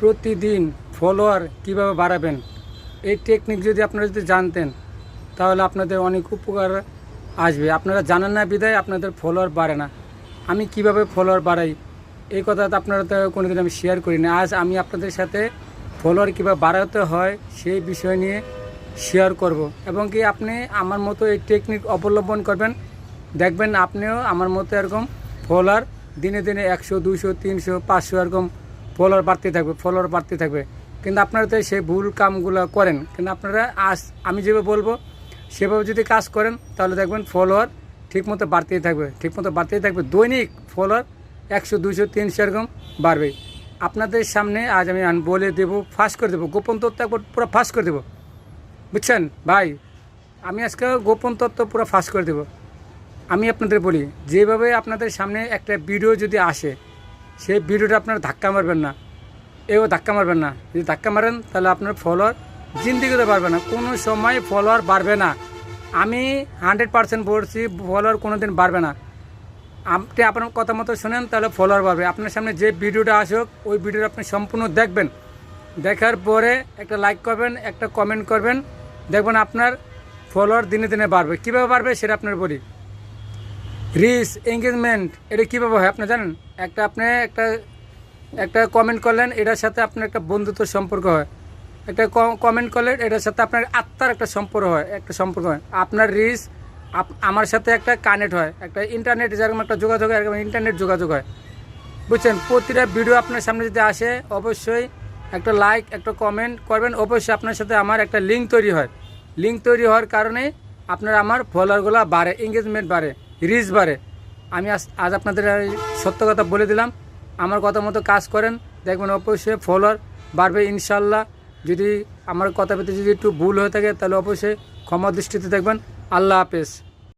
প্রতিদিন ফলোয়ার কিভাবে বাড়াবেন, এই টেকনিক যদি আপনারা জানতেন তাহলে আপনাদের অনেক উপকার আসবে। আপনারা জানেন না বিধায় আপনাদের ফলোয়ার বাড়ে না। আমি কিভাবে ফলোয়ার বাড়াই এই কথা তো আপনারা তো কোনোদিন আমি শেয়ার করি না। আজ আমি আপনাদের সাথে ফলোয়ার কীভাবে বাড়াতে হয় সেই বিষয় নিয়ে শেয়ার করব, এবং কি আপনি আমার মতো এই টেকনিক অবলম্বন করবেন, দেখবেন আপনিও আমার মতো এরকম ফলোয়ার দিনে দিনে 100, 200, 300, 500 এরকম ফলোয়ার বাড়তে থাকবে। কিন্তু আপনারা তো সেই ভুল কামগুলো করেন। কিন্তু আপনারা আজ আমি যেভাবে বলবো সেভাবে যদি কাজ করেন তাহলে দেখবেন ফলোয়ার ঠিকমতো বাড়তেই থাকবে। দৈনিক ফলোয়ার 100, 200, 300 এরকম বাড়বে। আপনাদের সামনে আজ আমি বলে দেবো, ফাঁস করে দেবো, গোপন তথ্য একবার পুরো ফাঁস করে দেবো, বুঝছেন ভাই? আমি আজকে গোপন তথ্য পুরো ফাঁস করে দেবো। আমি আপনাদের বলি, যেভাবে আপনাদের সামনে একটা ভিডিও যদি আসে সেই ভিডিওটা আপনারা ধাক্কা মারবেন না, ধাক্কা মারবেন না। যদি ধাক্কা মারেন তাহলে আপনার ফলোয়ার জিন্দিগিতে বাড়বে না, কোনো সময় ফলোয়ার বাড়বে না। আমি 100% বলছি, ফলোয়ার কোনো দিন বাড়বে না। আপনি আপনার কথা মতো শোনেন তাহলে ফলোয়ার বাড়বে। আপনার সামনে যে ভিডিওটা আসুক ওই ভিডিওটা আপনি সম্পূর্ণ দেখবেন, দেখার পরে একটা লাইক করবেন, একটা কমেন্ট করবেন, দেখবেন আপনার ফলোয়ার দিনে দিনে বাড়বে। কীভাবে বাড়বে সেটা আপনার বলি। রিচ এঙ্গেজমেন্ট এটা কীভাবে হয় আপনি জানেন? আপনি একটা কমেন্ট করলেন, এটার সাথে আপনার একটা বন্ধুত্ব সম্পর্ক হয়। একটা কমেন্ট করলেন, এটার সাথে আপনার আত্মার একটা সম্পর্ক হয়। আপনার রিচ আমার সাথে একটা কানেক্ট হয়, একটা ইন্টারনেট যেরকম একটা যোগাযোগ হয়, এরকম ইন্টারনেট যোগাযোগ হয়, বুঝছেন? প্রতিটা ভিডিও আপনার সামনে যদি আসে অবশ্যই একটা লাইক, একটা কমেন্ট করবেন। অবশ্যই আপনার সাথে আমার একটা লিঙ্ক তৈরি হয়। লিঙ্ক তৈরি হওয়ার কারণে আপনার আমার ফলোয়ারগুলো বাড়ে, এঙ্গেজমেন্ট বাড়ে, রিচ বাড়ে। আমি আজ আপনাদের সত্য কথা বলে দিলাম। আমার কথা মতো কাজ করেন, দেখবেন অবশ্যই ফলোয়ার বাড়বে ইনশাল্লাহ। যদি আমার কথা পেতে যদি একটু ভুল হয়ে থাকে তাহলে অবশ্যই ক্ষমা দৃষ্টিতে দেখবেন। আল্লাহ হাফেজ।